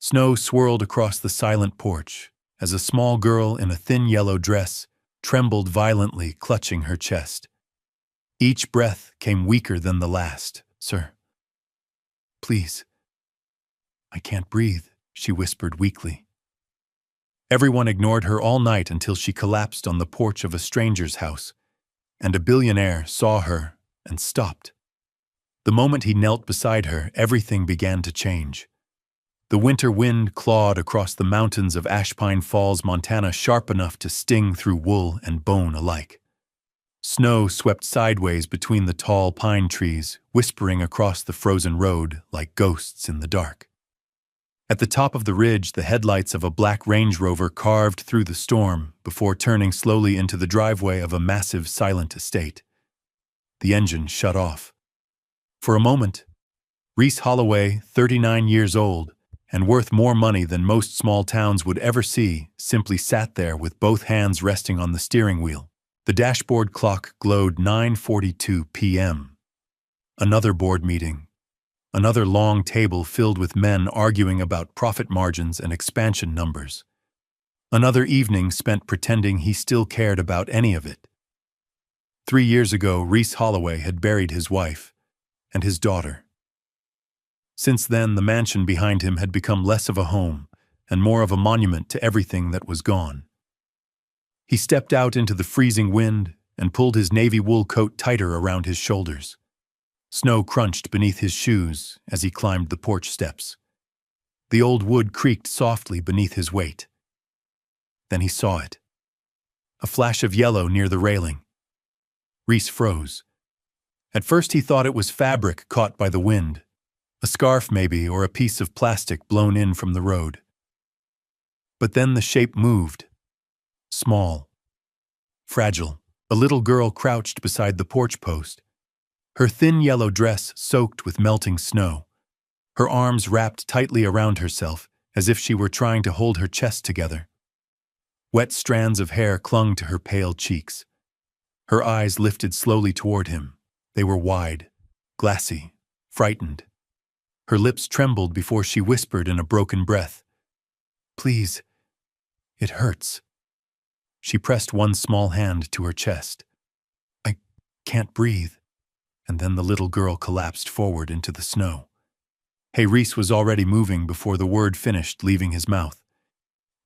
Snow swirled across the silent porch as a small girl in a thin yellow dress trembled violently, clutching her chest. Each breath came weaker than the last. "Sir, please. I can't breathe," she whispered weakly. Everyone ignored her all night until she collapsed on the porch of a stranger's house, and a billionaire saw her and stopped. The moment he knelt beside her, everything began to change. The winter wind clawed across the mountains of Ashpine Falls, Montana, sharp enough to sting through wool and bone alike. Snow swept sideways between the tall pine trees, whispering across the frozen road like ghosts in the dark. At the top of the ridge, the headlights of a black Range Rover carved through the storm before turning slowly into the driveway of a massive, silent estate. The engine shut off. For a moment, Reese Holloway, 39 years old, and worth more money than most small towns would ever see, simply sat there with both hands resting on the steering wheel. The dashboard clock glowed 9:42 p.m. Another board meeting. Another long table filled with men arguing about profit margins and expansion numbers. Another evening spent pretending he still cared about any of it. 3 years ago, Reese Holloway had buried his wife and his daughter. Since then, the mansion behind him had become less of a home and more of a monument to everything that was gone. He stepped out into the freezing wind and pulled his navy wool coat tighter around his shoulders. Snow crunched beneath his shoes as he climbed the porch steps. The old wood creaked softly beneath his weight. Then he saw it. A flash of yellow near the railing. Reese froze. At first he thought it was fabric caught by the wind. A scarf maybe, or a piece of plastic blown in from the road. But then the shape moved. Small. Fragile. A little girl crouched beside the porch post. Her thin yellow dress soaked with melting snow. Her arms wrapped tightly around herself, as if she were trying to hold her chest together. Wet strands of hair clung to her pale cheeks. Her eyes lifted slowly toward him. They were wide, glassy, frightened. Her lips trembled before she whispered in a broken breath, "Please, it hurts." She pressed one small hand to her chest. "I can't breathe." And then the little girl collapsed forward into the snow. Reese was already moving before the word finished leaving his mouth.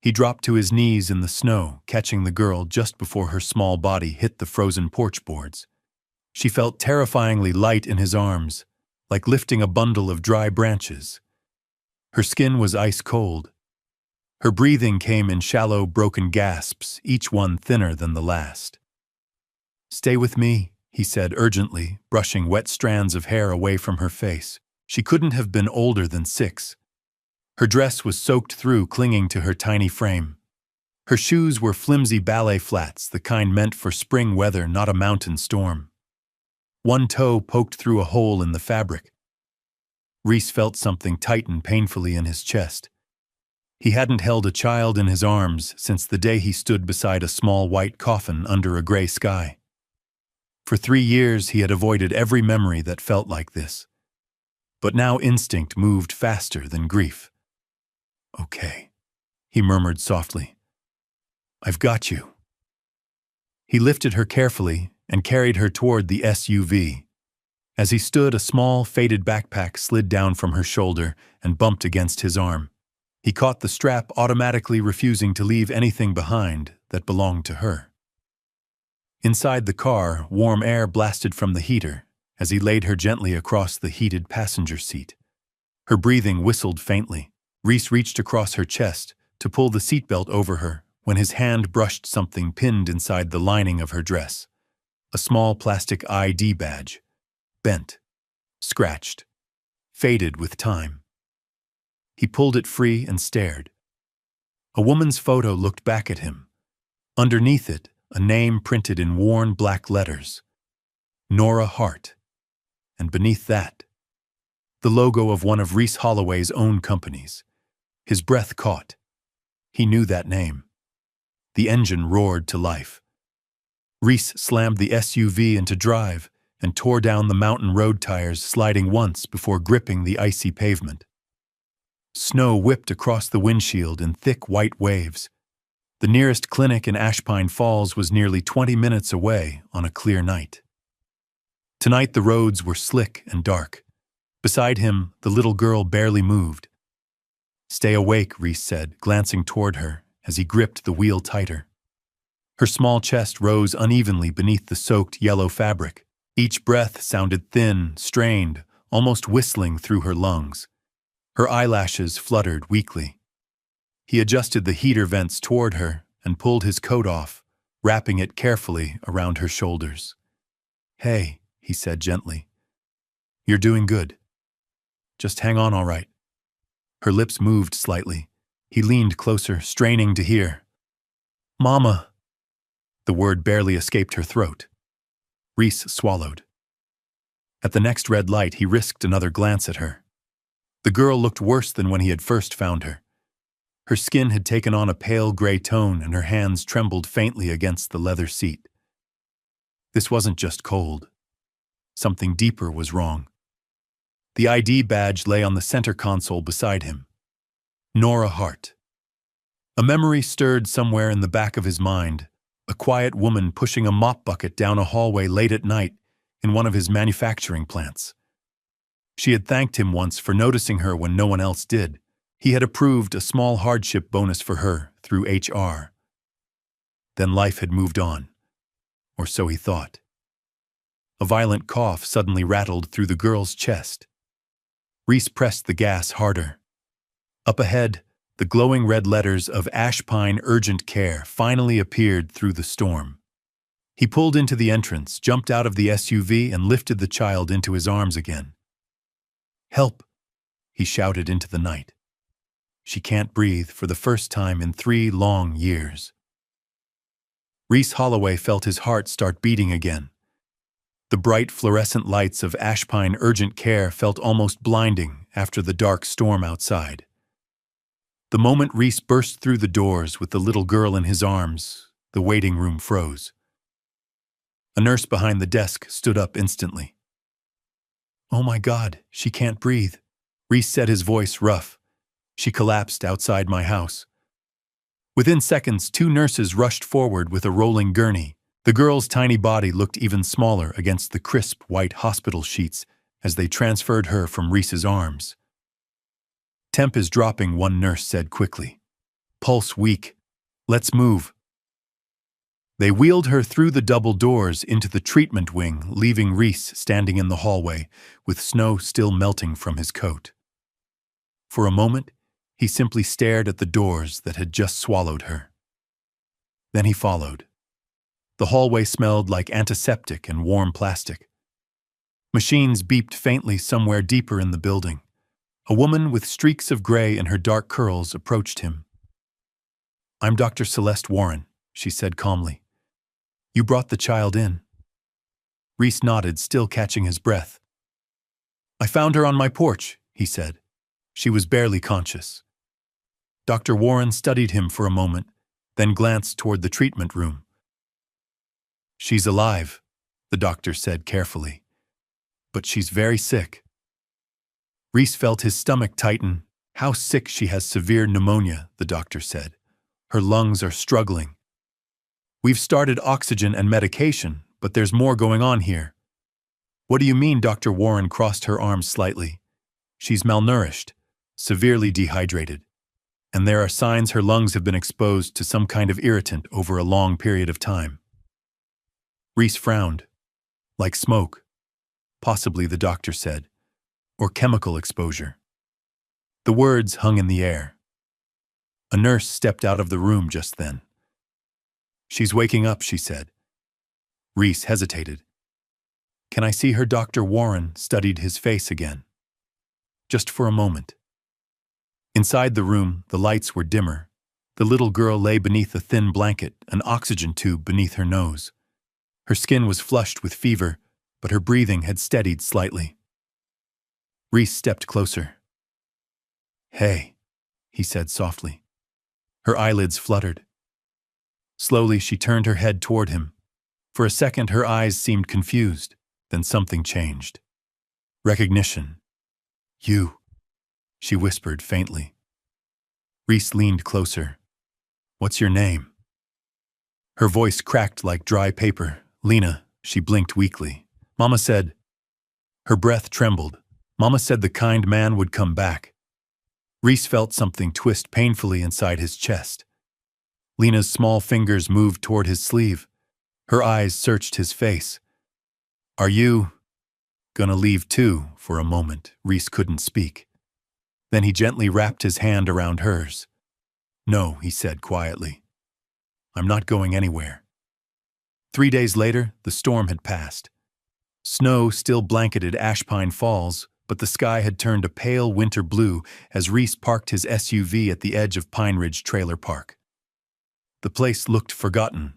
He dropped to his knees in the snow, catching the girl just before her small body hit the frozen porch boards. She felt terrifyingly light in his arms, like lifting a bundle of dry branches. Her skin was ice cold. Her breathing came in shallow, broken gasps, each one thinner than the last. "Stay with me," he said urgently, brushing wet strands of hair away from her face. She couldn't have been older than 6. Her dress was soaked through, clinging to her tiny frame. Her shoes were flimsy ballet flats, the kind meant for spring weather, not a mountain storm. One toe poked through a hole in the fabric. Reese felt something tighten painfully in his chest. He hadn't held a child in his arms since the day he stood beside a small white coffin under a gray sky. For 3 years he had avoided every memory that felt like this. But now instinct moved faster than grief. "Okay," he murmured softly. "I've got you." He lifted her carefully and carried her toward the SUV. As he stood, a small, faded backpack slid down from her shoulder and bumped against his arm. He caught the strap, automatically refusing to leave anything behind that belonged to her. Inside the car, warm air blasted from the heater as he laid her gently across the heated passenger seat. Her breathing whistled faintly. Reese reached across her chest to pull the seatbelt over her when his hand brushed something pinned inside the lining of her dress. A small plastic ID badge. Bent. Scratched. Faded with time. He pulled it free and stared. A woman's photo looked back at him. Underneath it, a name printed in worn black letters. Nora Hart. And beneath that, the logo of one of Reese Holloway's own companies. His breath caught. He knew that name. The engine roared to life. Reese slammed the SUV into drive and tore down the mountain road tires, sliding once before gripping the icy pavement. Snow whipped across the windshield in thick white waves. The nearest clinic in Ashpine Falls was nearly 20 minutes away on a clear night. Tonight the roads were slick and dark. Beside him, the little girl barely moved. "Stay awake," Reese said, glancing toward her as he gripped the wheel tighter. Her small chest rose unevenly beneath the soaked yellow fabric. Each breath sounded thin, strained, almost whistling through her lungs. Her eyelashes fluttered weakly. He adjusted the heater vents toward her and pulled his coat off, wrapping it carefully around her shoulders. "Hey," he said gently. "You're doing good. Just hang on all right." Her lips moved slightly. He leaned closer, straining to hear. "Mama." The word barely escaped her throat. Reese swallowed. At the next red light, he risked another glance at her. The girl looked worse than when he had first found her. Her skin had taken on a pale gray tone and her hands trembled faintly against the leather seat. This wasn't just cold. Something deeper was wrong. The ID badge lay on the center console beside him. Nora Hart. A memory stirred somewhere in the back of his mind, a quiet woman pushing a mop bucket down a hallway late at night in one of his manufacturing plants. She had thanked him once for noticing her when no one else did. He had approved a small hardship bonus for her through HR. Then life had moved on, or so he thought. A violent cough suddenly rattled through the girl's chest. Reese pressed the gas harder. Up ahead, the glowing red letters of Ashpine Urgent Care finally appeared through the storm. He pulled into the entrance, jumped out of the SUV, and lifted the child into his arms again. "Help!" he shouted into the night. She can't breathe for the first time in 3 long years. Reese Holloway felt his heart start beating again. The bright fluorescent lights of Ashpine Urgent Care felt almost blinding after the dark storm outside. The moment Reese burst through the doors with the little girl in his arms, the waiting room froze. A nurse behind the desk stood up instantly. "Oh my God, she can't breathe." Reese said, his voice rough. "She collapsed outside my house." Within seconds, 2 nurses rushed forward with a rolling gurney. The girl's tiny body looked even smaller against the crisp white hospital sheets as they transferred her from Reese's arms. "Temp is dropping," one nurse said quickly. "Pulse weak. Let's move." They wheeled her through the double doors into the treatment wing, leaving Reese standing in the hallway, with snow still melting from his coat. For a moment, he simply stared at the doors that had just swallowed her. Then he followed. The hallway smelled like antiseptic and warm plastic. Machines beeped faintly somewhere deeper in the building. A woman with streaks of gray in her dark curls approached him. "I'm Dr. Celeste Warren," she said calmly. "You brought the child in." Reese nodded, still catching his breath. "I found her on my porch," he said. She was barely conscious. Dr. Warren studied him for a moment, then glanced toward the treatment room. "She's alive," the doctor said carefully. "But she's very sick." Reese felt his stomach tighten. "How sick? She has severe pneumonia," the doctor said. "Her lungs are struggling. We've started oxygen and medication, but there's more going on here." "What do you mean?" Dr. Warren crossed her arms slightly. "She's malnourished, severely dehydrated, and there are signs her lungs have been exposed to some kind of irritant over a long period of time." Reese frowned. "Like smoke," possibly, the doctor said, "or chemical exposure." The words hung in the air. A nurse stepped out of the room just then. "She's waking up," she said. Reese hesitated. "Can I see her?" Dr. Warren studied his face again. Just for a moment. Inside the room, the lights were dimmer. The little girl lay beneath a thin blanket, an oxygen tube beneath her nose. Her skin was flushed with fever, but her breathing had steadied slightly. Reese stepped closer. "Hey," he said softly. Her eyelids fluttered. Slowly, she turned her head toward him. For a second, her eyes seemed confused. Then something changed. Recognition. "You." she whispered faintly. Reese leaned closer. What's your name? Her voice cracked like dry paper. Lena, she blinked weakly. Mama said. Her breath trembled. Mama said the kind man would come back. Reese felt something twist painfully inside his chest. Lena's small fingers moved toward his sleeve. Her eyes searched his face. Are you gonna leave too? For a moment, Reese couldn't speak. Then he gently wrapped his hand around hers. No, he said quietly. I'm not going anywhere. 3 days later, the storm had passed. Snow still blanketed Ashpine Falls, but the sky had turned a pale winter blue as Reese parked his SUV at the edge of Pine Ridge Trailer Park. The place looked forgotten.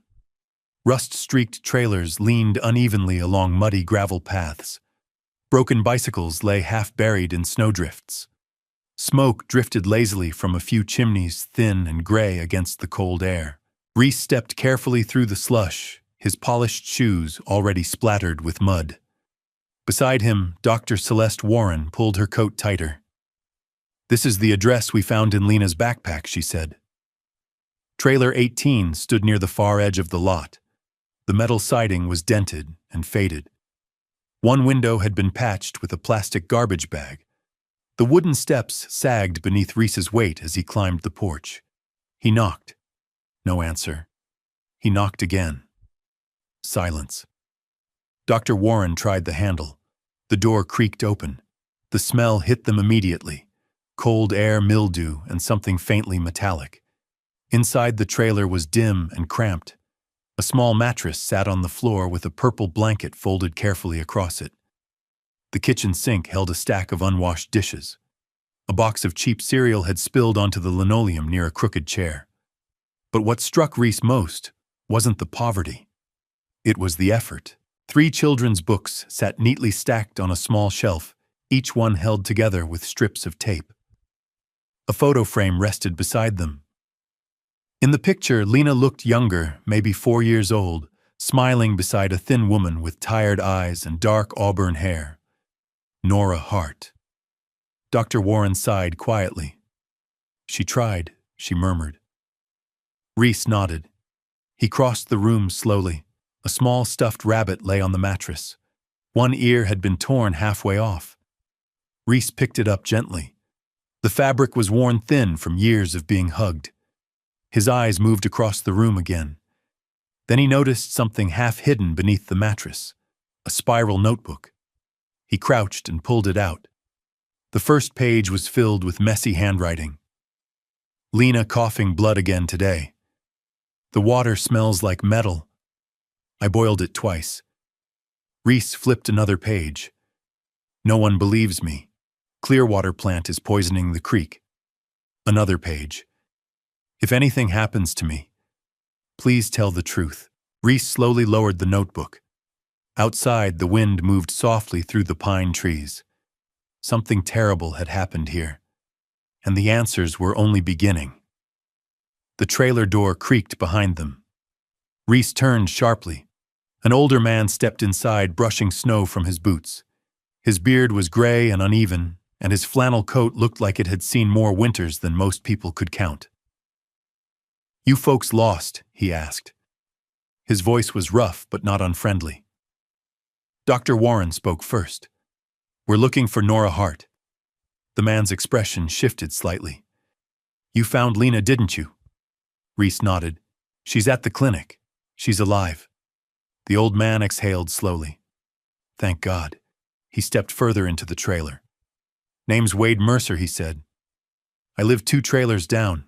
Rust-streaked trailers leaned unevenly along muddy gravel paths. Broken bicycles lay half-buried in snowdrifts. Smoke drifted lazily from a few chimneys, thin and gray against the cold air. Reese stepped carefully through the slush, his polished shoes already splattered with mud. Beside him, Dr. Celeste Warren pulled her coat tighter. This is the address we found in Lena's backpack, she said. Trailer 18 stood near the far edge of the lot. The metal siding was dented and faded. One window had been patched with a plastic garbage bag. The wooden steps sagged beneath Reese's weight as he climbed the porch. He knocked. No answer. He knocked again. Silence. Dr. Warren tried the handle. The door creaked open. The smell hit them immediately. Cold air, mildew, and something faintly metallic. Inside the trailer was dim and cramped. A small mattress sat on the floor with a purple blanket folded carefully across it. The kitchen sink held a stack of unwashed dishes. A box of cheap cereal had spilled onto the linoleum near a crooked chair. But what struck Reese most wasn't the poverty. It was the effort. 3 children's books sat neatly stacked on a small shelf, each one held together with strips of tape. A photo frame rested beside them. In the picture, Lena looked younger, maybe 4 years old, smiling beside a thin woman with tired eyes and dark auburn hair. Nora Hart. Dr. Warren sighed quietly. She tried, she murmured. Reese nodded. He crossed the room slowly. A small stuffed rabbit lay on the mattress. One ear had been torn halfway off. Reese picked it up gently. The fabric was worn thin from years of being hugged. His eyes moved across the room again. Then he noticed something half-hidden beneath the mattress, a spiral notebook. He crouched and pulled it out. The first page was filled with messy handwriting. Lena coughing blood again today. The water smells like metal. I boiled it twice. Reese flipped another page. No one believes me. Clearwater plant is poisoning the creek. Another page. If anything happens to me, please tell the truth. Reese slowly lowered the notebook. Outside, the wind moved softly through the pine trees. Something terrible had happened here, and the answers were only beginning. The trailer door creaked behind them. Reese turned sharply. An older man stepped inside, brushing snow from his boots. His beard was gray and uneven, and his flannel coat looked like it had seen more winters than most people could count. You folks lost? He asked. His voice was rough but not unfriendly. Dr. Warren spoke first. We're looking for Nora Hart. The man's expression shifted slightly. You found Lena, didn't you? Reese nodded. She's at the clinic. She's alive. The old man exhaled slowly. Thank God. He stepped further into the trailer. Name's Wade Mercer, he said. I live 2 trailers down.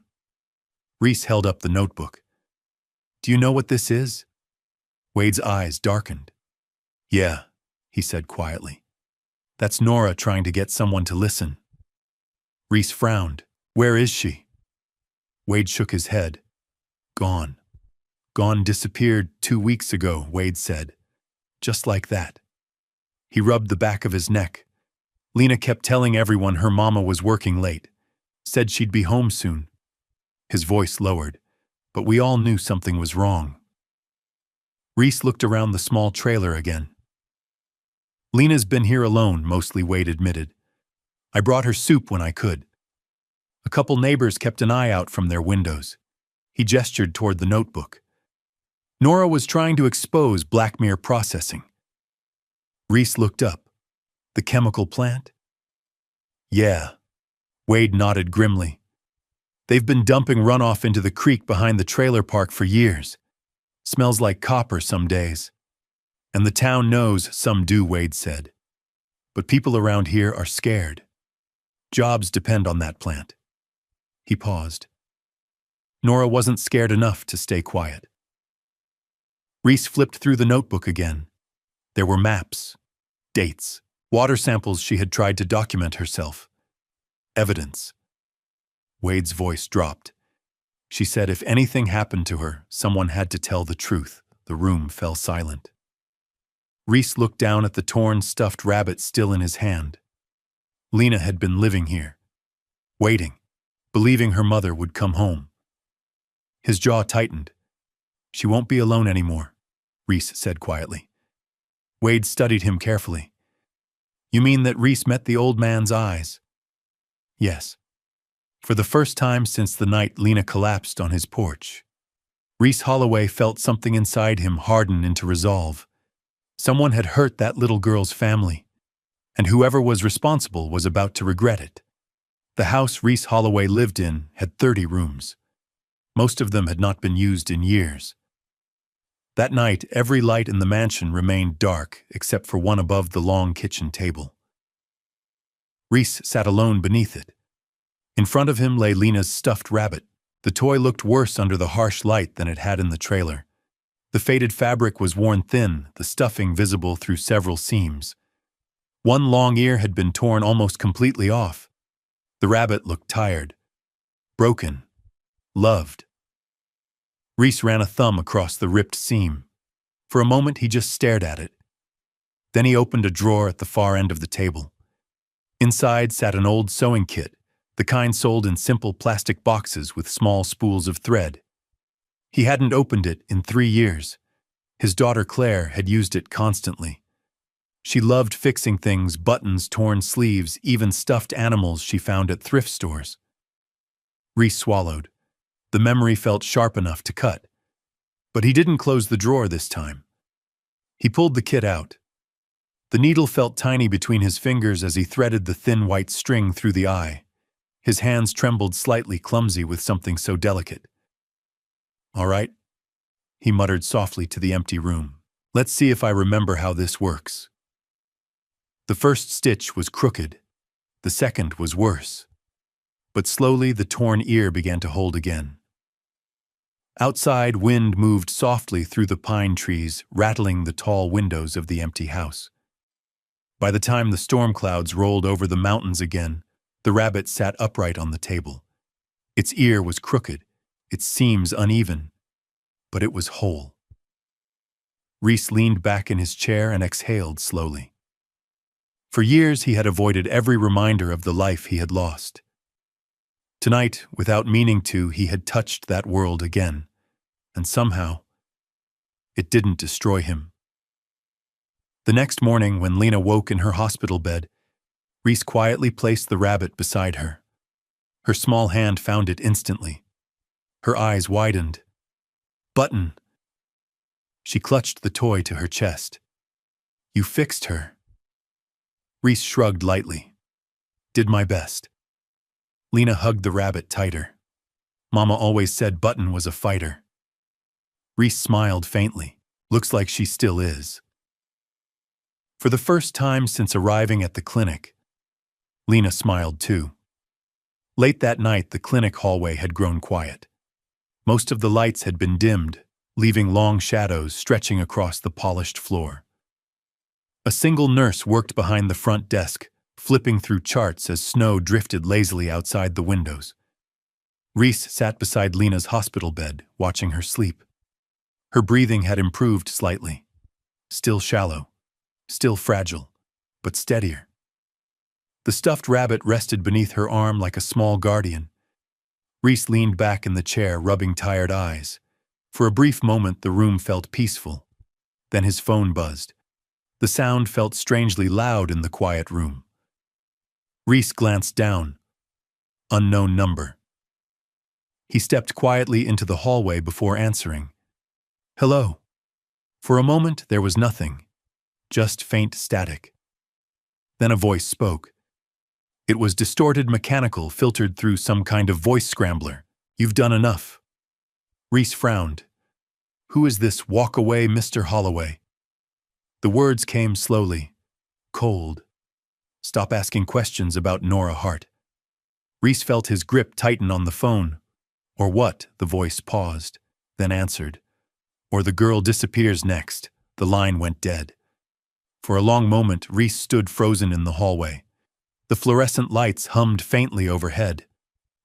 Reese held up the notebook. Do you know what this is? Wade's eyes darkened. Yeah, he said quietly. That's Nora trying to get someone to listen. Reese frowned. Where is she? Wade shook his head. Gone. Gone, disappeared 2 weeks ago, Wade said. Just like that. He rubbed the back of his neck. Lena kept telling everyone her mama was working late. Said she'd be home soon. His voice lowered, but we all knew something was wrong. Reese looked around the small trailer again. Lena's been here alone, mostly, Wade admitted. I brought her soup when I could. A couple neighbors kept an eye out from their windows. He gestured toward the notebook. Nora was trying to expose Blackmere Processing. Reese looked up. The chemical plant? Yeah. Wade nodded grimly. They've been dumping runoff into the creek behind the trailer park for years. Smells like copper some days. And the town knows some do, Wade said. But people around here are scared. Jobs depend on that plant. He paused. Nora wasn't scared enough to stay quiet. Reese flipped through the notebook again. There were maps, dates, water samples she had tried to document herself. Evidence. Wade's voice dropped. She said if anything happened to her, someone had to tell the truth. The room fell silent. Reese looked down at the torn, stuffed rabbit still in his hand. Lena had been living here, waiting, believing her mother would come home. His jaw tightened. She won't be alone anymore, Reese said quietly. Wade studied him carefully. You mean that Reese met the old man's eyes? Yes. For the first time since the night Lena collapsed on his porch, Reese Holloway felt something inside him harden into resolve. Someone had hurt that little girl's family, and whoever was responsible was about to regret it. The house Reese Holloway lived in had 30 rooms. Most of them had not been used in years. That night, every light in the mansion remained dark except for one above the long kitchen table. Reese sat alone beneath it. In front of him lay Lena's stuffed rabbit. The toy looked worse under the harsh light than it had in the trailer. The faded fabric was worn thin, the stuffing visible through several seams. One long ear had been torn almost completely off. The rabbit looked tired, broken, loved. Reese ran a thumb across the ripped seam. For a moment he just stared at it. Then he opened a drawer at the far end of the table. Inside sat an old sewing kit, the kind sold in simple plastic boxes with small spools of thread. He hadn't opened it in 3 years. His daughter Claire had used it constantly. She loved fixing things, buttons, torn sleeves, even stuffed animals she found at thrift stores. Reese swallowed. The memory felt sharp enough to cut. But he didn't close the drawer this time. He pulled the kit out. The needle felt tiny between his fingers as he threaded the thin white string through the eye. His hands trembled slightly, clumsy with something so delicate. All right, he muttered softly to the empty room. Let's see if I remember how this works. The first stitch was crooked. The second was worse. But slowly the torn ear began to hold again. Outside, wind moved softly through the pine trees, rattling the tall windows of the empty house. By the time the storm clouds rolled over the mountains again, the rabbit sat upright on the table. Its ear was crooked, its seams uneven, but it was whole. Reese leaned back in his chair and exhaled slowly. For years he had avoided every reminder of the life he had lost. Tonight, without meaning to, he had touched that world again, and somehow, it didn't destroy him. The next morning, when Lena woke in her hospital bed, Reese quietly placed the rabbit beside her. Her small hand found it instantly. Her eyes widened. Button. She clutched the toy to her chest. You fixed her. Reese shrugged lightly. Did my best. Lena hugged the rabbit tighter. Mama always said Button was a fighter. Reese smiled faintly. Looks like she still is. For the first time since arriving at the clinic, Lena smiled too. Late that night, the clinic hallway had grown quiet. Most of the lights had been dimmed, leaving long shadows stretching across the polished floor. A single nurse worked behind the front desk, flipping through charts as snow drifted lazily outside the windows. Reese sat beside Lena's hospital bed, watching her sleep. Her breathing had improved slightly. Still shallow, still fragile, but steadier. The stuffed rabbit rested beneath her arm like a small guardian. Reese leaned back in the chair, rubbing tired eyes. For a brief moment, the room felt peaceful. Then his phone buzzed. The sound felt strangely loud in the quiet room. Reese glanced down. Unknown number. He stepped quietly into the hallway before answering. Hello. For a moment there was nothing, just faint static. Then a voice spoke. It was distorted, mechanical, filtered through some kind of voice scrambler. You've done enough. Reese frowned. Who is this? Walk away, Mr. Holloway. The words came slowly, cold. Stop asking questions about Nora Hart. Reese felt his grip tighten on the phone. Or what? The voice paused, then answered. Or the girl disappears next. The line went dead. For a long moment, Reese stood frozen in the hallway. The fluorescent lights hummed faintly overhead.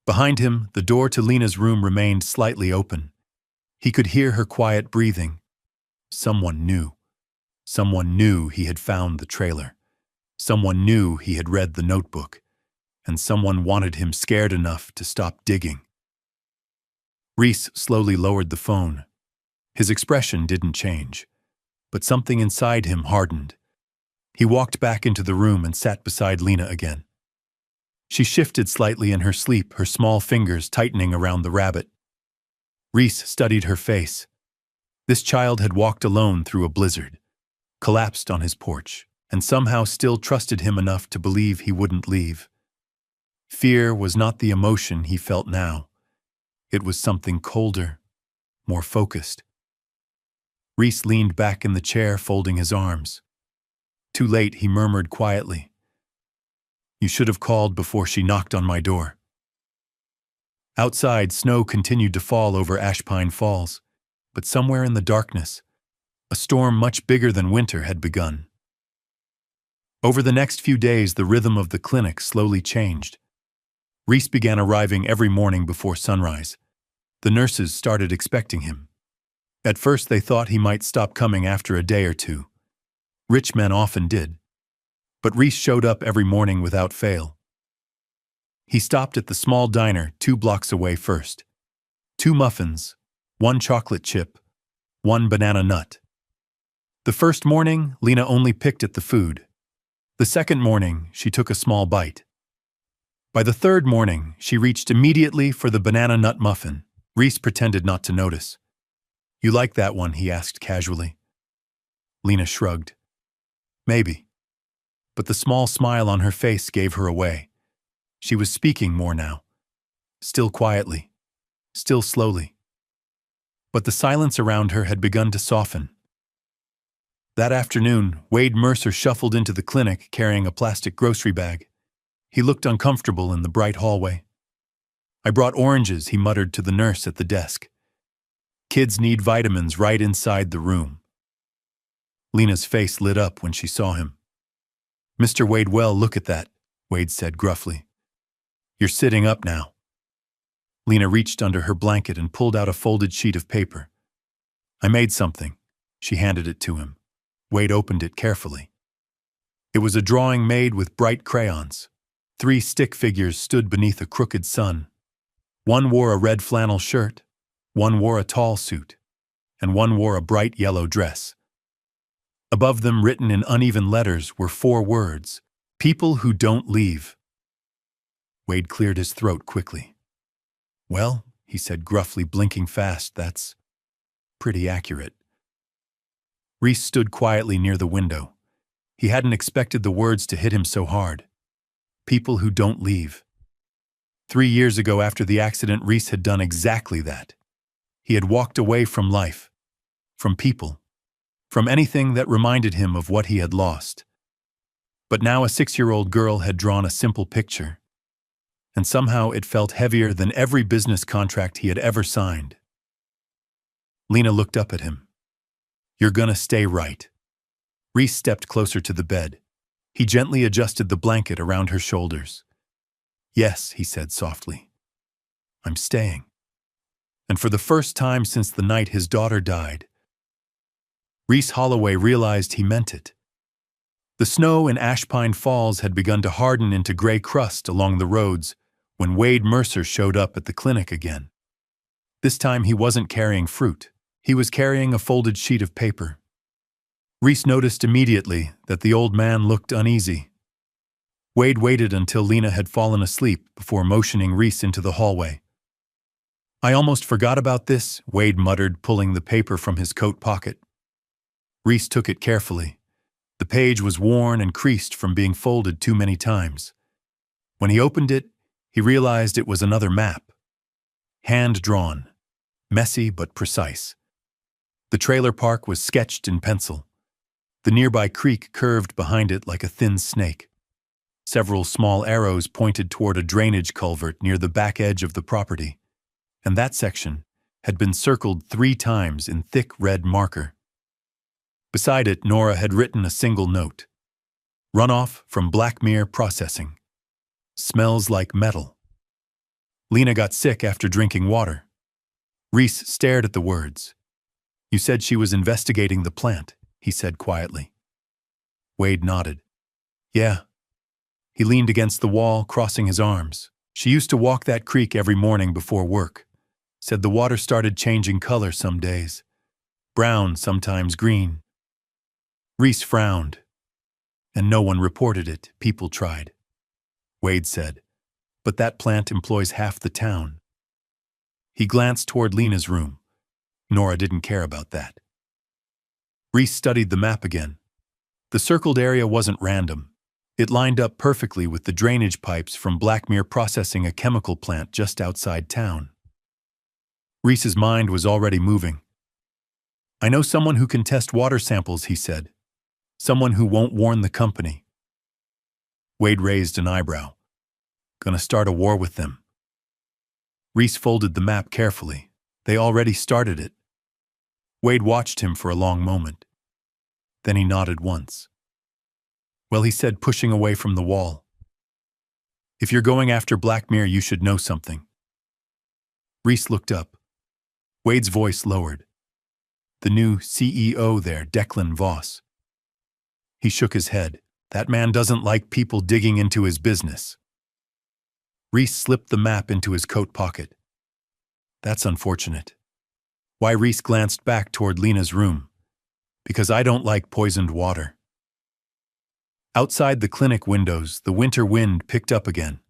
Behind him, the door to Lena's room remained slightly open. He could hear her quiet breathing. Someone knew. Someone knew he had found the trailer. Someone knew he had read the notebook. And someone wanted him scared enough to stop digging. Reese slowly lowered the phone. His expression didn't change, but something inside him hardened. He walked back into the room and sat beside Lena again. She shifted slightly in her sleep, her small fingers tightening around the rabbit. Reese studied her face. This child had walked alone through a blizzard, collapsed on his porch, and somehow still trusted him enough to believe he wouldn't leave. Fear was not the emotion he felt now. It was something colder, more focused. Reese leaned back in the chair, folding his arms. Too late, he murmured quietly. You should have called before she knocked on my door. Outside, snow continued to fall over Ashpine Falls, but somewhere in the darkness, a storm much bigger than winter had begun. Over the next few days, the rhythm of the clinic slowly changed. Reese began arriving every morning before sunrise. The nurses started expecting him. At first, they thought he might stop coming after a day or two. Rich men often did. But Reese showed up every morning without fail. He stopped at the small diner 2 blocks away first. 2 muffins, 1 chocolate chip, 1 banana nut. The first morning, Lena only picked at the food. The second morning, she took a small bite. By the third morning, she reached immediately for the banana nut muffin. Reese pretended not to notice. You like that one? He asked casually. Lena shrugged. Maybe. But the small smile on her face gave her away. She was speaking more now. Still quietly. Still slowly. But the silence around her had begun to soften. That afternoon, Wade Mercer shuffled into the clinic carrying a plastic grocery bag. He looked uncomfortable in the bright hallway. I brought oranges, he muttered to the nurse at the desk. Kids need vitamins right inside the room. Lena's face lit up when she saw him. Mr. Wade, well, look at that, Wade said gruffly. You're sitting up now. Lena reached under her blanket and pulled out a folded sheet of paper. I made something. She handed it to him. Wade opened it carefully. It was a drawing made with bright crayons. 3 stick figures stood beneath a crooked sun. One wore a red flannel shirt, one wore a tall suit, and one wore a bright yellow dress. Above them, written in uneven letters, were 4 words, People who don't leave. Wade cleared his throat quickly. Well, he said gruffly, blinking fast, that's pretty accurate. Reese stood quietly near the window. He hadn't expected the words to hit him so hard. People who don't leave. 3 years ago after the accident, Reese had done exactly that. He had walked away from life, from people, from anything that reminded him of what he had lost. But now a 6-year-old girl had drawn a simple picture, and somehow it felt heavier than every business contract he had ever signed. Lena looked up at him. You're gonna stay right. Reese stepped closer to the bed. He gently adjusted the blanket around her shoulders. Yes, he said softly. I'm staying. And for the first time since the night his daughter died, Reese Holloway realized he meant it. The snow in Ashpine Falls had begun to harden into gray crust along the roads when Wade Mercer showed up at the clinic again. This time he wasn't carrying fruit. He was carrying a folded sheet of paper. Reese noticed immediately that the old man looked uneasy. Wade waited until Lena had fallen asleep before motioning Reese into the hallway. "I almost forgot about this," Wade muttered, pulling the paper from his coat pocket. Reese took it carefully. The page was worn and creased from being folded too many times. When he opened it, he realized it was another map. Hand-drawn, messy but precise. The trailer park was sketched in pencil. The nearby creek curved behind it like a thin snake. Several small arrows pointed toward a drainage culvert near the back edge of the property, and that section had been circled 3 times in thick red marker. Beside it, Nora had written a single note. "Runoff from Billionaire processing. Smells like metal." Lena got sick after drinking water. Reese stared at the words. "You said she was investigating the plant," he said quietly. Wade nodded. "Yeah." He leaned against the wall, crossing his arms. "She used to walk that creek every morning before work. Said the water started changing color some days. Brown, sometimes green." Reese frowned. "And no one reported it. People tried." Wade said, "But that plant employs half the town." He glanced toward Lena's room. Nora didn't care about that. Reese studied the map again. The circled area wasn't random. It lined up perfectly with the drainage pipes from Billionaire processing a chemical plant just outside town. Reese's mind was already moving. "I know someone who can test water samples," he said. "Someone who won't warn the company." Wade raised an eyebrow. "Gonna start a war with them?" Reese folded the map carefully. They already started it. Wade watched him for a long moment. Then he nodded once. "Well," he said, pushing away from the wall. "If you're going after Billionaire, you should know something." Reese looked up. Wade's voice lowered. "The new CEO there, Declan Voss." He shook his head. "That man doesn't like people digging into his business." Reese slipped the map into his coat pocket. "That's unfortunate." Why? Reese glanced back toward Lena's room. "Because I don't like poisoned water." Outside the clinic windows, the winter wind picked up again.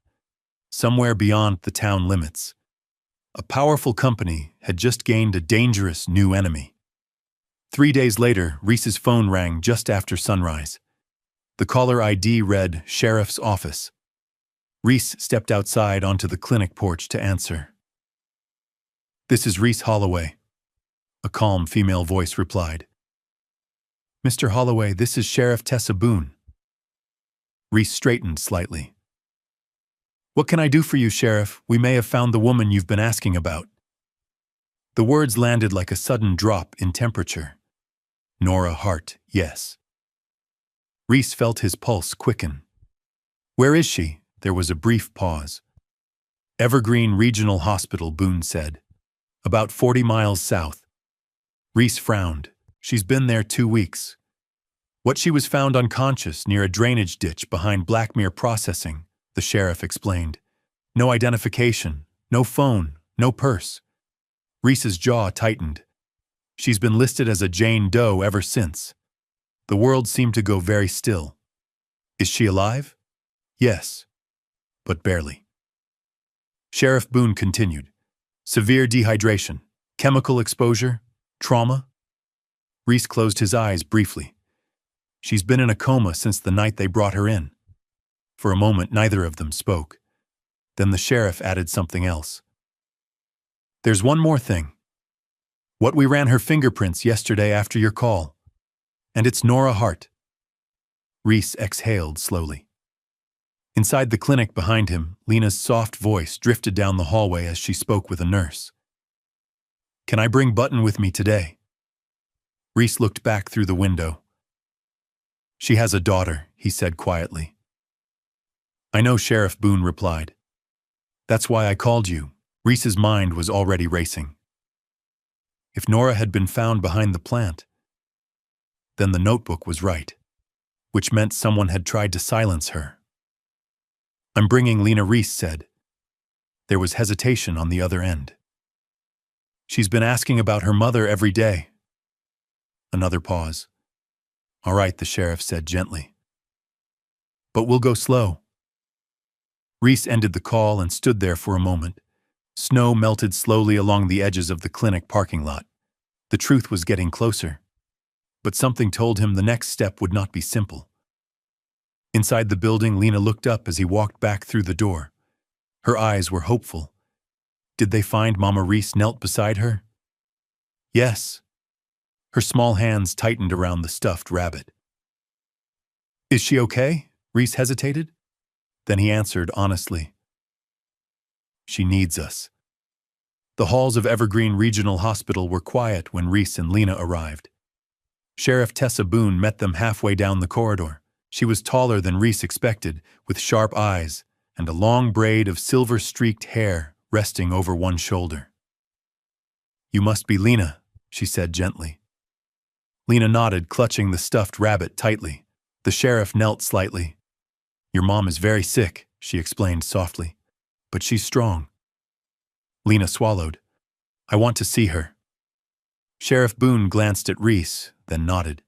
Somewhere beyond the town limits, a powerful company had just gained a dangerous new enemy. 3 days later, Reese's phone rang just after sunrise. The caller ID read, "Sheriff's Office." Reese stepped outside onto the clinic porch to answer. "This is Reese Holloway," a calm female voice replied. "Mr. Holloway, this is Sheriff Tessa Boone." Reese straightened slightly. "What can I do for you, Sheriff? We may have found the woman you've been asking about." The words landed like a sudden drop in temperature. Nora Hart, yes. Reese felt his pulse quicken. "Where is she?" There was a brief pause. "Evergreen Regional Hospital," Boone said. "About 40 miles south." Reese frowned. "She's been there 2 weeks. What, she was found unconscious near a drainage ditch behind Billionaire processing," the sheriff explained. "No identification, no phone, no purse." Reese's jaw tightened. "She's been listed as a Jane Doe ever since." The world seemed to go very still. "Is she alive?" "Yes, but barely." Sheriff Boone continued. "Severe dehydration, chemical exposure, trauma." Reese closed his eyes briefly. "She's been in a coma since the night they brought her in." For a moment, neither of them spoke. Then the sheriff added something else. "There's one more thing. What, we ran her fingerprints yesterday after your call. And it's Nora Hart." Reese exhaled slowly. Inside the clinic behind him, Lena's soft voice drifted down the hallway as she spoke with a nurse. "Can I bring Button with me today?" Reese looked back through the window. "She has a daughter," he said quietly. "I know," Sheriff Boone replied. "That's why I called you." Reese's mind was already racing. If Nora had been found behind the plant, then the notebook was right, which meant someone had tried to silence her. "I'm bringing Lena," Reese said. There was hesitation on the other end. "She's been asking about her mother every day." Another pause. "All right," the sheriff said gently. "But we'll go slow. Reese ended the call and stood there for a moment. Snow melted slowly along the edges of the clinic parking lot. The truth was getting closer. But something told him the next step would not be simple. Inside the building, Lena looked up as he walked back through the door. Her eyes were hopeful. Did they find Mama Reese knelt beside her? Yes. Her small hands tightened around the stuffed rabbit. Is she okay? Reese hesitated. Then he answered honestly. She needs us. The halls of Evergreen Regional Hospital were quiet when Reese and Lena arrived. Sheriff Tessa Boone met them halfway down the corridor. She was taller than Reese expected, with sharp eyes and a long braid of silver-streaked hair resting over one shoulder. You must be Lena, she said gently. Lena nodded, clutching the stuffed rabbit tightly. The sheriff knelt slightly. Your mom is very sick, she explained softly, but she's strong. Lena swallowed. I want to see her. Sheriff Boone glanced at Reese, then nodded.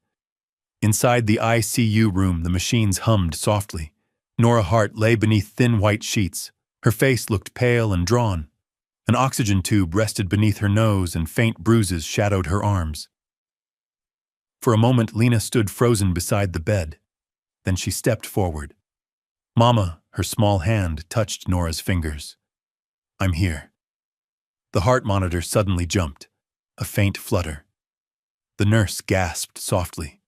Inside the ICU room, the machines hummed softly. Nora Hart lay beneath thin white sheets. Her face looked pale and drawn. An oxygen tube rested beneath her nose and faint bruises shadowed her arms. For a moment, Lena stood frozen beside the bed. Then she stepped forward. Mama, her small hand touched Nora's fingers. I'm here. The heart monitor suddenly jumped. A faint flutter. The nurse gasped softly.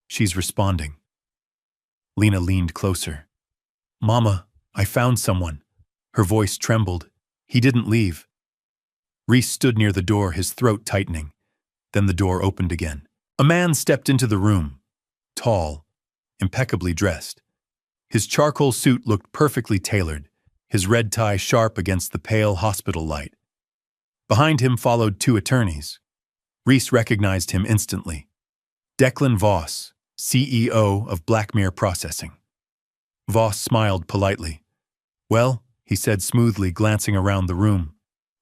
She's responding. Lena leaned closer. Mama, I found someone. Her voice trembled. He didn't leave. Reese stood near the door, his throat tightening. Then the door opened again. A man stepped into the room. Tall, impeccably dressed. His charcoal suit looked perfectly tailored, his red tie sharp against the pale hospital light. Behind him followed two attorneys. Reese recognized him instantly. Declan Voss, CEO of Blackmere Processing. Voss smiled politely. Well, he said smoothly, glancing around the room.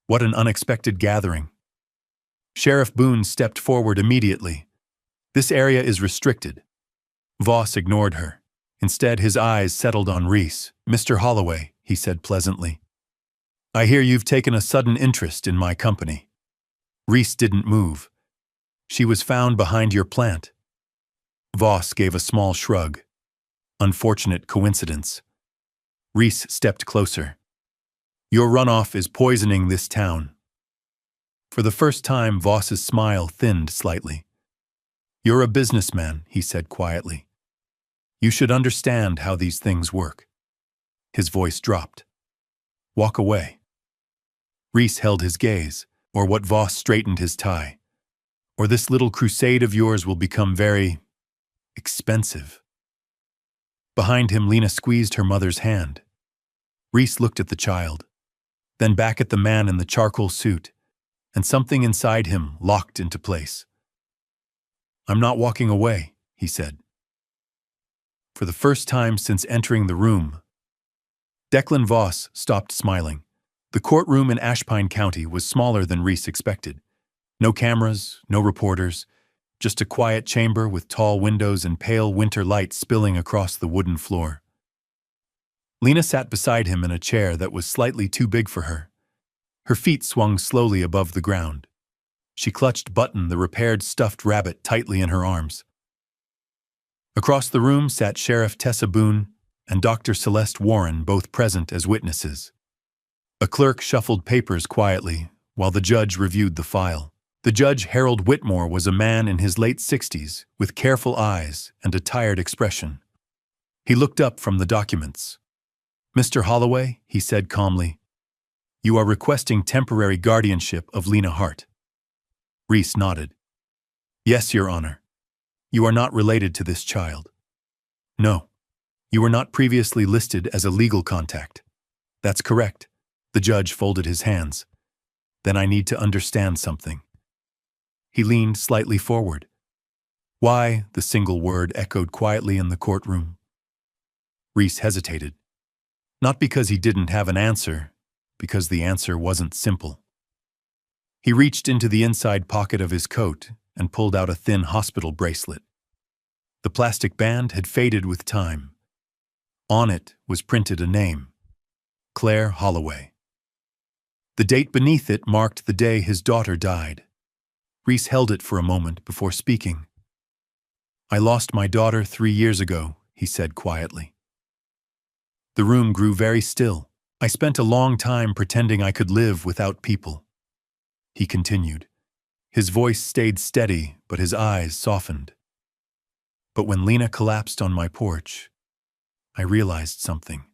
What an unexpected gathering. Sheriff Boone stepped forward immediately. This area is restricted. Voss ignored her. Instead, his eyes settled on Reese. Mr. Holloway, he said pleasantly. I hear you've taken a sudden interest in my company. Reese didn't move. She was found behind your plant. Voss gave a small shrug. Unfortunate coincidence. Reese stepped closer. Your runoff is poisoning this town. For the first time, Voss's smile thinned slightly. You're a businessman, he said quietly. You should understand how these things work. His voice dropped. Walk away. Reese held his gaze, or what Voss straightened his tie. Or this little crusade of yours will become very expensive. Behind him, Lena squeezed her mother's hand. Reese looked at the child, then back at the man in the charcoal suit, and something inside him locked into place. I'm not walking away, he said. For the first time since entering the room, Declan Voss stopped smiling. The courtroom in Ashpine County was smaller than Reese expected. No cameras, no reporters, just a quiet chamber with tall windows and pale winter light spilling across the wooden floor. Lena sat beside him in a chair that was slightly too big for her. Her feet swung slowly above the ground. She clutched Button, the repaired stuffed rabbit, tightly in her arms. Across the room sat Sheriff Tessa Boone and Dr. Celeste Warren, both present as witnesses. A clerk shuffled papers quietly while the judge reviewed the file. The judge, Harold Whitmore, was a man in his late 60s with careful eyes and a tired expression. He looked up from the documents. Mr. Holloway, he said calmly, you are requesting temporary guardianship of Lena Hart. Reese nodded. Yes, Your Honor. You are not related to this child. No. You were not previously listed as a legal contact. That's correct. The judge folded his hands. Then I need to understand something. He leaned slightly forward. Why? The single word echoed quietly in the courtroom. Reese hesitated. Not because he didn't have an answer, because the answer wasn't simple. He reached into the inside pocket of his coat and pulled out a thin hospital bracelet. The plastic band had faded with time. On it was printed a name, Claire Holloway. The date beneath it marked the day his daughter died. Reese held it for a moment before speaking. "I lost my daughter 3 years ago," he said quietly. The room grew very still. "I spent a long time pretending I could live without people," he continued. His voice stayed steady, but his eyes softened. "But when Lena collapsed on my porch, I realized something."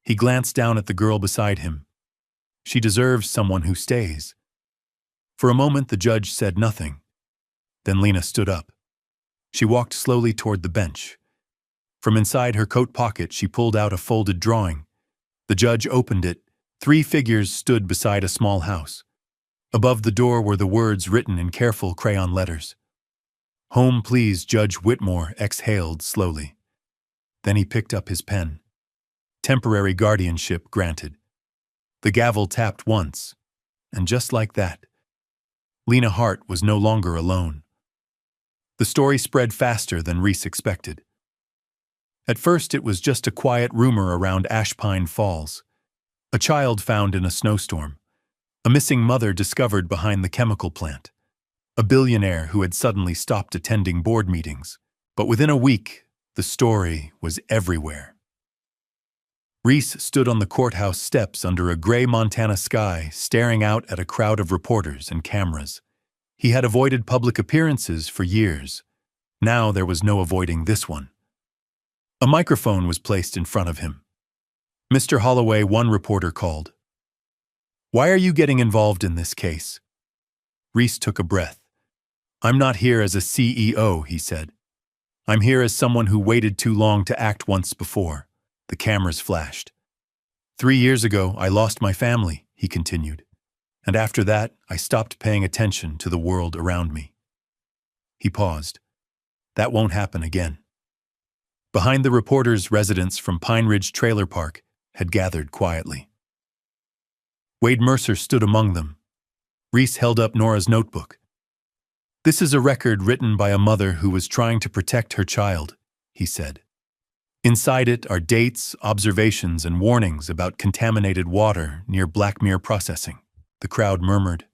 He glanced down at the girl beside him. "She deserves someone who stays." For a moment the judge said nothing. Then Lena stood up. She walked slowly toward the bench. From inside her coat pocket she pulled out a folded drawing. The judge opened it. 3 figures stood beside a small house. Above the door were the words written in careful crayon letters. "Home, please." Judge Whitmore exhaled slowly. Then he picked up his pen. "Temporary guardianship granted." The gavel tapped once, and just like that, Lena Hart was no longer alone. The story spread faster than Reese expected. At first it was just a quiet rumor around Ashpine Falls. A child found in a snowstorm. A missing mother discovered behind the chemical plant. A billionaire who had suddenly stopped attending board meetings. But within a week, the story was everywhere. Reese stood on the courthouse steps under a gray Montana sky, staring out at a crowd of reporters and cameras. He had avoided public appearances for years. Now there was no avoiding this one. A microphone was placed in front of him. "Mr. Holloway," one reporter called. "Why are you getting involved in this case?" Reese took a breath. "I'm not here as a CEO," he said. "I'm here as someone who waited too long to act once before." The cameras flashed. "3 years ago, I lost my family," he continued. "And after that, I stopped paying attention to the world around me." He paused. "That won't happen again." Behind the reporters, residents from Pine Ridge Trailer Park had gathered quietly. Wade Mercer stood among them. Reese held up Nora's notebook. "This is a record written by a mother who was trying to protect her child," he said. "Inside it are dates, observations, and warnings about contaminated water near Blackmere Processing." The crowd murmured.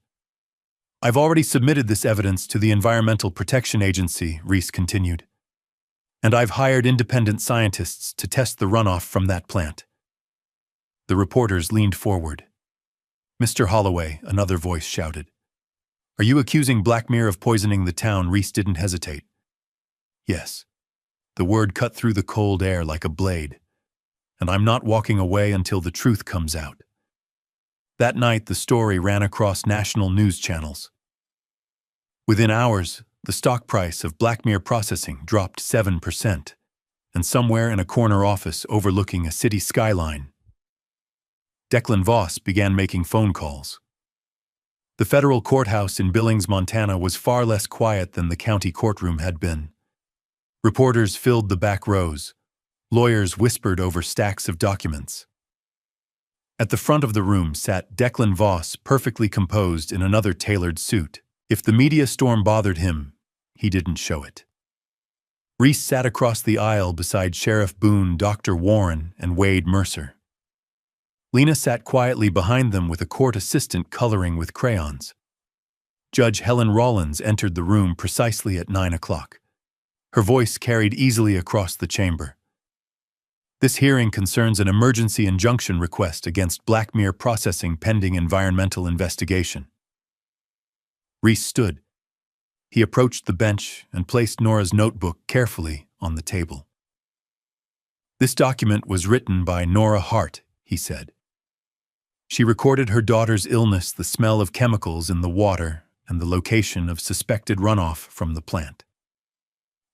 "I've already submitted this evidence to the Environmental Protection Agency," Reese continued. "And I've hired independent scientists to test the runoff from that plant." The reporters leaned forward. "Mr. Holloway," another voice shouted. "Are you accusing Blackmere of poisoning the town?" Reese didn't hesitate. "Yes." The word cut through the cold air like a blade. "And I'm not walking away until the truth comes out." That night, the story ran across national news channels. Within hours, the stock price of Blackmere Processing dropped 7%, and somewhere in a corner office overlooking a city skyline, Declan Voss began making phone calls. The federal courthouse in Billings, Montana was far less quiet than the county courtroom had been. Reporters filled the back rows. Lawyers whispered over stacks of documents. At the front of the room sat Declan Voss, perfectly composed in another tailored suit. If the media storm bothered him, he didn't show it. Reese sat across the aisle beside Sheriff Boone, Dr. Warren, and Wade Mercer. Lena sat quietly behind them with a court assistant coloring with crayons. Judge Helen Rollins entered the room precisely at 9 o'clock. Her voice carried easily across the chamber. "This hearing concerns an emergency injunction request against Blackmere Processing pending environmental investigation." Reese stood. He approached the bench and placed Nora's notebook carefully on the table. "This document was written by Nora Hart," he said. "She recorded her daughter's illness, the smell of chemicals in the water, and the location of suspected runoff from the plant."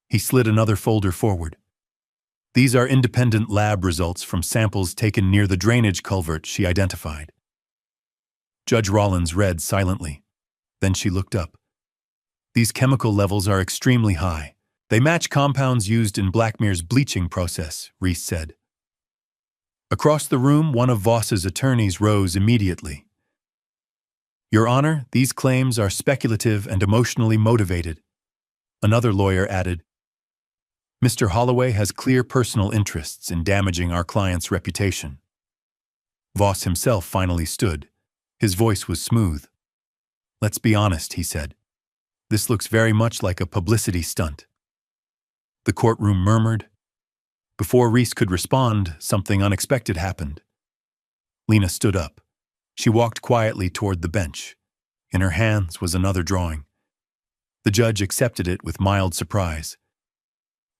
He slid another folder forward. "These are independent lab results from samples taken near the drainage culvert she identified." Judge Rollins read silently. Then she looked up. "These chemical levels are extremely high. They match compounds used in Blackmere's bleaching process," Reese said. Across the room, one of Voss's attorneys rose immediately. "Your Honor, these claims are speculative and emotionally motivated." Another lawyer added, "Mr. Holloway has clear personal interests in damaging our client's reputation." Voss himself finally stood. His voice was smooth. "Let's be honest," he said. "This looks very much like a publicity stunt." The courtroom murmured. Before Reese could respond, something unexpected happened. Lena stood up. She walked quietly toward the bench. In her hands was another drawing. The judge accepted it with mild surprise.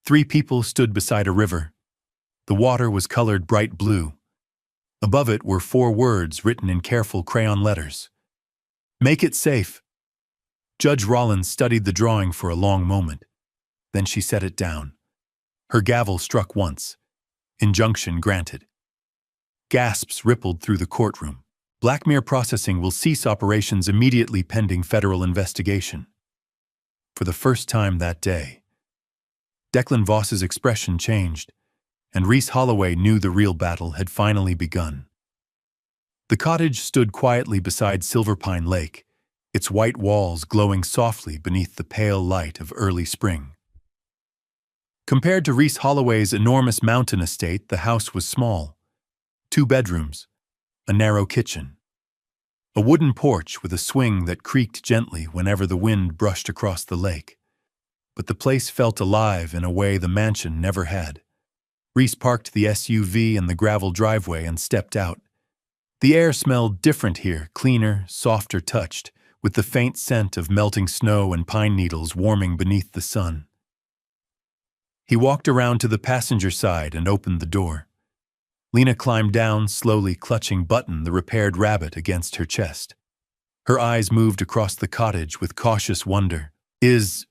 3 people stood beside a river. The water was colored bright blue. Above it were 4 words written in careful crayon letters. "Make it safe." Judge Rollins studied the drawing for a long moment. Then she set it down. Her gavel struck once. Injunction granted. Gasps rippled through the courtroom. Blackmere Processing will cease operations immediately pending federal investigation. For the first time that day, Declan Voss's expression changed, and Reese Holloway knew the real battle had finally begun. The cottage stood quietly beside Silverpine Lake, its white walls glowing softly beneath the pale light of early spring. Compared to Reese Holloway's enormous mountain estate, the house was small. 2 bedrooms, a narrow kitchen, a wooden porch with a swing that creaked gently whenever the wind brushed across the lake. But the place felt alive in a way the mansion never had. Reese parked the SUV in the gravel driveway and stepped out. The air smelled different here, cleaner, softer touched, with the faint scent of melting snow and pine needles warming beneath the sun. He walked around to the passenger side and opened the door. Lena climbed down, slowly clutching Button, the repaired rabbit, against her chest. Her eyes moved across the cottage with cautious wonder. "Is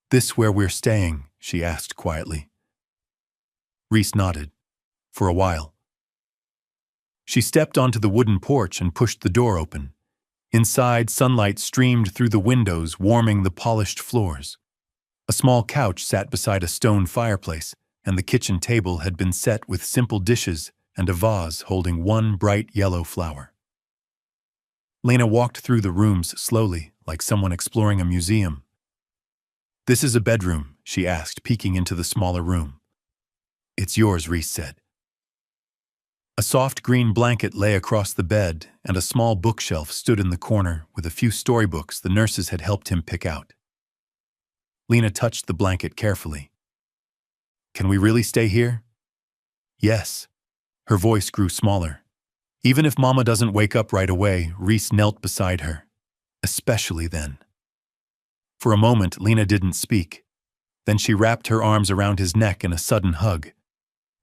this where we're staying?" she asked quietly. Reese nodded. For a while. She stepped onto the wooden porch and pushed the door open. Inside, sunlight streamed through the windows, warming the polished floors. A small couch sat beside a stone fireplace, and the kitchen table had been set with simple dishes and a vase holding 1 bright yellow flower. Lena walked through the rooms slowly, like someone exploring a museum. "This is a bedroom," she asked, peeking into the smaller room. "It's yours," Reese said. A soft green blanket lay across the bed, and a small bookshelf stood in the corner with a few storybooks the nurses had helped him pick out. Lena touched the blanket carefully. "Can we really stay here?" "Yes." Her voice grew smaller. "Even if Mama doesn't wake up right away," Reese knelt beside her. "Especially then." For a moment, Lena didn't speak. Then she wrapped her arms around his neck in a sudden hug.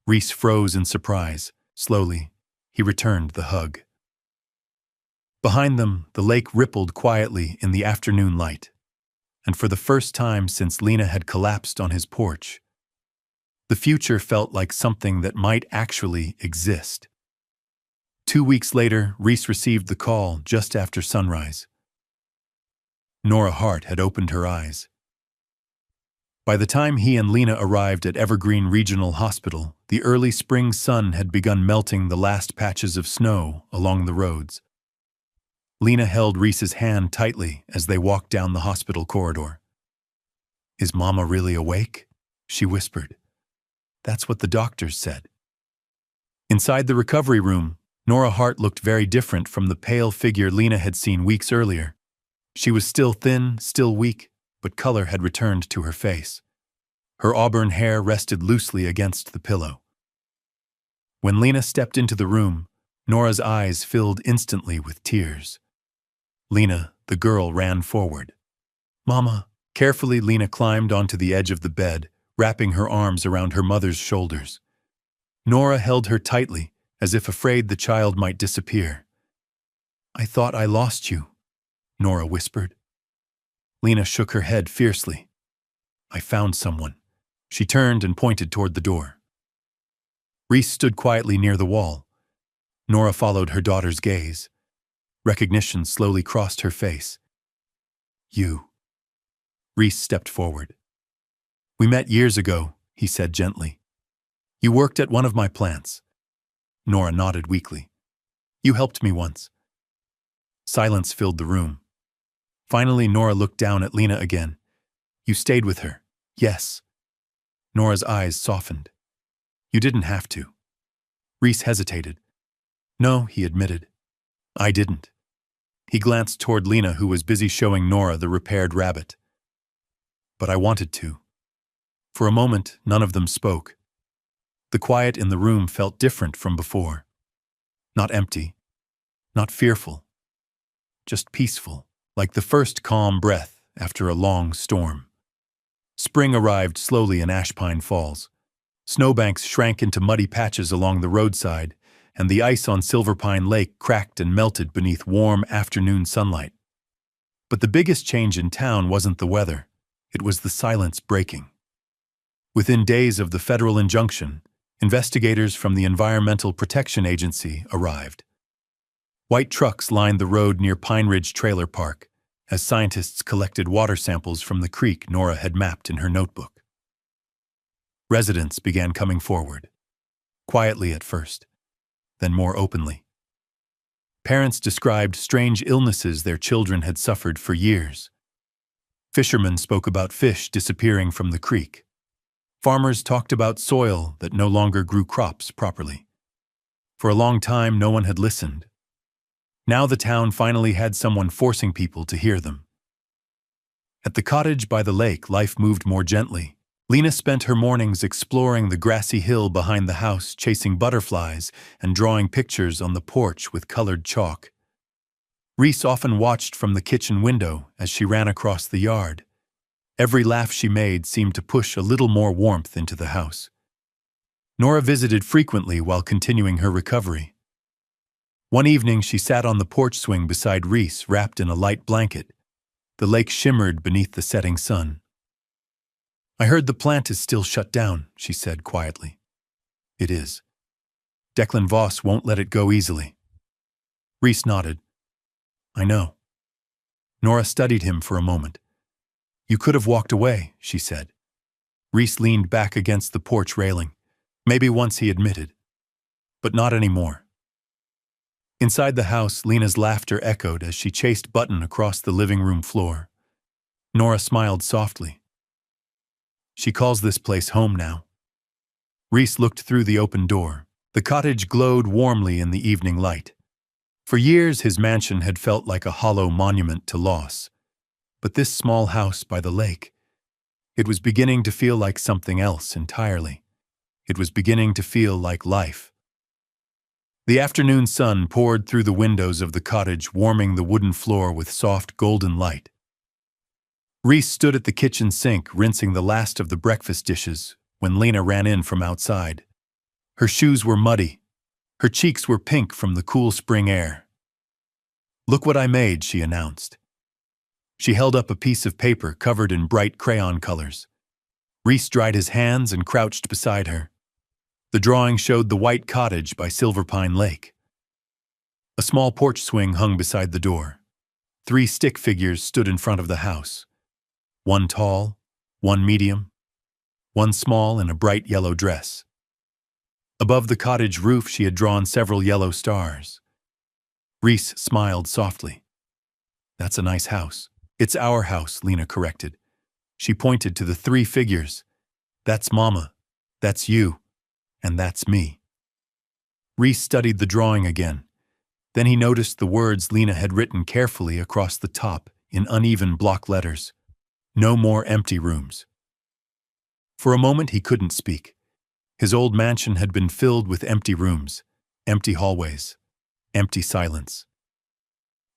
Reese froze in surprise. Slowly, he returned the hug. Behind them, the lake rippled quietly in the afternoon light. And for the first time since Lena had collapsed on his porch, the future felt like something that might actually exist. 2 weeks later, Reese received the call just after sunrise. Nora Hart had opened her eyes. By the time he and Lena arrived at Evergreen Regional Hospital, the early spring sun had begun melting the last patches of snow along the roads. Lena held Reese's hand tightly as they walked down the hospital corridor. "Is Mama really awake?" she whispered. "That's what the doctors said." Inside the recovery room, Nora Hart looked very different from the pale figure Lena had seen weeks earlier. She was still thin, still weak, but color had returned to her face. Her auburn hair rested loosely against the pillow. When Lena stepped into the room, Nora's eyes filled instantly with tears. Lena, the girl, ran forward. "Mama." Carefully, Lena climbed onto the edge of the bed, wrapping her arms around her mother's shoulders. Nora held her tightly, as if afraid the child might disappear. "I thought I lost you," Nora whispered. Lena shook her head fiercely. "I found someone." She turned and pointed toward the door. Reese stood quietly near the wall. Nora followed her daughter's gaze. Recognition slowly crossed her face. "You." Reese stepped forward. "We met years ago," he said gently. "You worked at one of my plants." Nora nodded weakly. "You helped me once." Silence filled the room. Finally, Nora looked down at Lena again. "You stayed with her." "Yes." Nora's eyes softened. "You didn't have to." Reese hesitated. No, he admitted. I didn't. He glanced toward Lena, who was busy showing Nora the repaired rabbit. But I wanted to. For a moment, none of them spoke. The quiet in the room felt different from before. Not empty, not fearful, just peaceful, like the first calm breath after a long storm. Spring arrived slowly in Ashpine Falls. Snowbanks shrank into muddy patches along the roadside, and the ice on Silverpine Lake cracked and melted beneath warm afternoon sunlight. But the biggest change in town wasn't the weather, it was the silence breaking. Within days of the federal injunction, investigators from the Environmental Protection Agency arrived. White trucks lined the road near Pine Ridge Trailer Park as scientists collected water samples from the creek Nora had mapped in her notebook. Residents began coming forward, quietly at first, then more openly. Parents described strange illnesses their children had suffered for years. Fishermen spoke about fish disappearing from the creek. Farmers talked about soil that no longer grew crops properly. For a long time, no one had listened. Now the town finally had someone forcing people to hear them. At the cottage by the lake, life moved more gently. Lena spent her mornings exploring the grassy hill behind the house, chasing butterflies and drawing pictures on the porch with colored chalk. Reese often watched from the kitchen window as she ran across the yard. Every laugh she made seemed to push a little more warmth into the house. Nora visited frequently while continuing her recovery. One evening, she sat on the porch swing beside Reese, wrapped in a light blanket. The lake shimmered beneath the setting sun. I heard the plant is still shut down, she said quietly. It is. Declan Voss won't let it go easily. Reese nodded. I know. Nora studied him for a moment. You could have walked away, she said. Reese leaned back against the porch railing. Maybe once, he admitted. But not anymore. Inside the house, Lena's laughter echoed as she chased Button across the living room floor. Nora smiled softly. She calls this place home now. Reese looked through the open door. The cottage glowed warmly in the evening light. For years, his mansion had felt like a hollow monument to loss. But this small house by the lake, it was beginning to feel like something else entirely. It was beginning to feel like life. The afternoon sun poured through the windows of the cottage, warming the wooden floor with soft golden light. Reese stood at the kitchen sink, rinsing the last of the breakfast dishes, when Lena ran in from outside. Her shoes were muddy. Her cheeks were pink from the cool spring air. Look what I made, she announced. She held up a piece of paper covered in bright crayon colors. Reese dried his hands and crouched beside her. The drawing showed the white cottage by Silverpine Lake. A small porch swing hung beside the door. 3 stick figures stood in front of the house. One tall, one medium, one small in a bright yellow dress. Above the cottage roof, she had drawn several yellow stars. Reese smiled softly. That's a nice house. It's our house, Lena corrected. She pointed to the 3 figures. That's Mama, that's you, and that's me. Reese studied the drawing again. Then he noticed the words Lena had written carefully across the top in uneven block letters. No more empty rooms. For a moment, he couldn't speak. His old mansion had been filled with empty rooms, empty hallways, empty silence.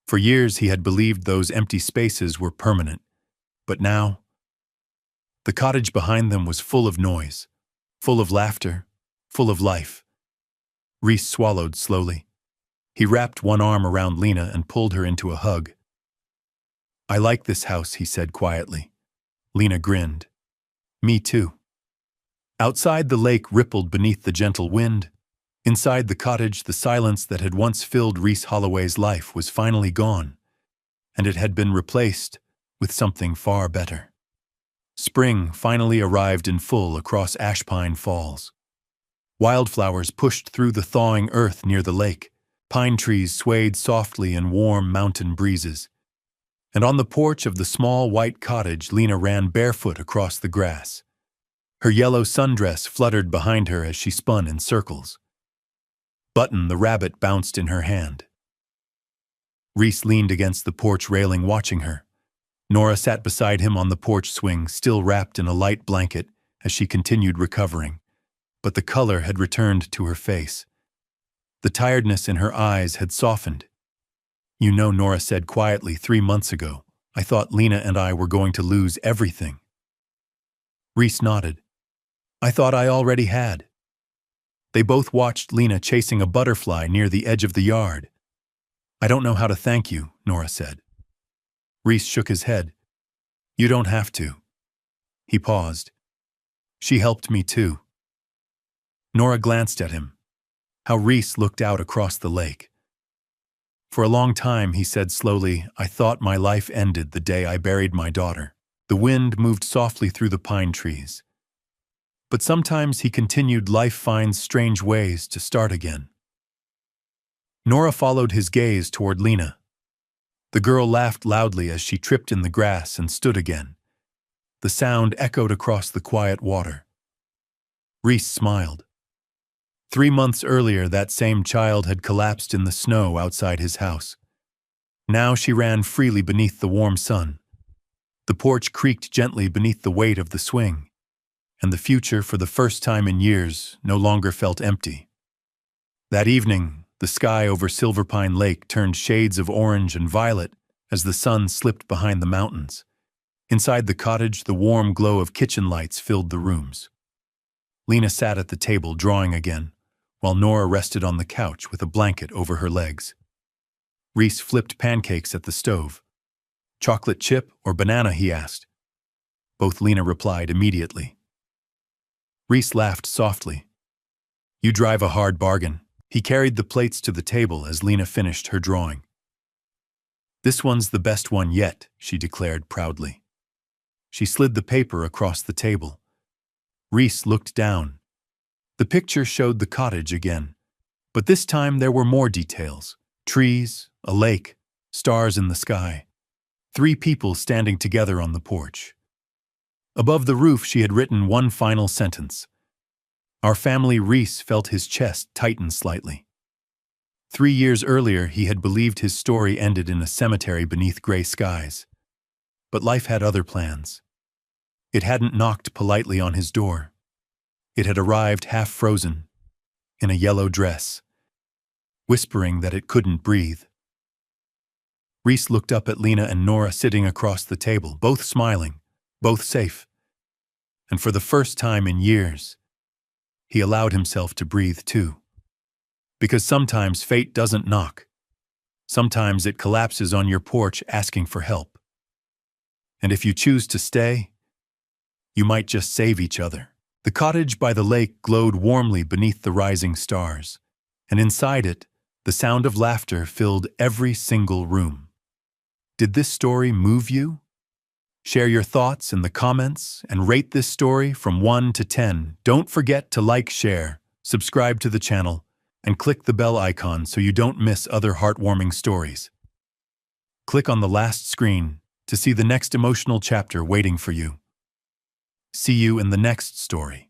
For years, he had believed those empty spaces were permanent. But now, the cottage behind them was full of noise, full of laughter, full of life. Reese swallowed slowly. He wrapped one arm around Lena and pulled her into a hug. I like this house, he said quietly. Lena grinned. Me too. Outside, the lake rippled beneath the gentle wind. Inside the cottage, the silence that had once filled Reese Holloway's life was finally gone, and it had been replaced with something far better. Spring finally arrived in full across Ashpine Falls. Wildflowers pushed through the thawing earth near the lake. Pine trees swayed softly in warm mountain breezes. And on the porch of the small white cottage, Lena ran barefoot across the grass. Her yellow sundress fluttered behind her as she spun in circles. Button the rabbit bounced in her hand. Reese leaned against the porch railing watching her. Nora sat beside him on the porch swing, still wrapped in a light blanket as she continued recovering. But the color had returned to her face. The tiredness in her eyes had softened. "You know," Nora said quietly, 3 months ago, I thought Lena and I were going to lose everything." Reese nodded. "I thought I already had." They both watched Lena chasing a butterfly near the edge of the yard. "I don't know how to thank you," Nora said. Reese shook his head. "You don't have to." He paused. "She helped me too." Nora glanced at him. How Reese looked out across the lake. "For a long time," he said slowly, "I thought my life ended the day I buried my daughter." The wind moved softly through the pine trees. But sometimes, he continued, life finds strange ways to start again. Nora followed his gaze toward Lena. The girl laughed loudly as she tripped in the grass and stood again. The sound echoed across the quiet water. Reese smiled. 3 months earlier, that same child had collapsed in the snow outside his house. Now she ran freely beneath the warm sun. The porch creaked gently beneath the weight of the swing, and the future, for the first time in years, no longer felt empty. That evening, the sky over Silverpine Lake turned shades of orange and violet as the sun slipped behind the mountains. Inside the cottage, the warm glow of kitchen lights filled the rooms. Lena sat at the table drawing again, while Nora rested on the couch with a blanket over her legs. Reese flipped pancakes at the stove. "Chocolate chip or banana?" he asked. Both Lena replied immediately. Reese laughed softly. "You drive a hard bargain." He carried the plates to the table as Lena finished her drawing. "This one's the best one yet," she declared proudly. She slid the paper across the table. Reese looked down. The picture showed the cottage again, but this time there were more details. Trees, a lake, stars in the sky. 3 people standing together on the porch. Above the roof, she had written one final sentence. "Our family." Reese felt his chest tighten slightly. 3 years earlier, he had believed his story ended in a cemetery beneath gray skies. But life had other plans. It hadn't knocked politely on his door. It had arrived half frozen, in a yellow dress, whispering that it couldn't breathe. Reese looked up at Lena and Nora sitting across the table, both smiling, both safe. And for the first time in years, he allowed himself to breathe too. Because sometimes fate doesn't knock. Sometimes it collapses on your porch asking for help. And if you choose to stay, you might just save each other. The cottage by the lake glowed warmly beneath the rising stars, and inside it, the sound of laughter filled every single room. Did this story move you? Share your thoughts in the comments and rate this story from 1 to 10. Don't forget to like, share, subscribe to the channel, and click the bell icon so you don't miss other heartwarming stories. Click on the last screen to see the next emotional chapter waiting for you. See you in the next story.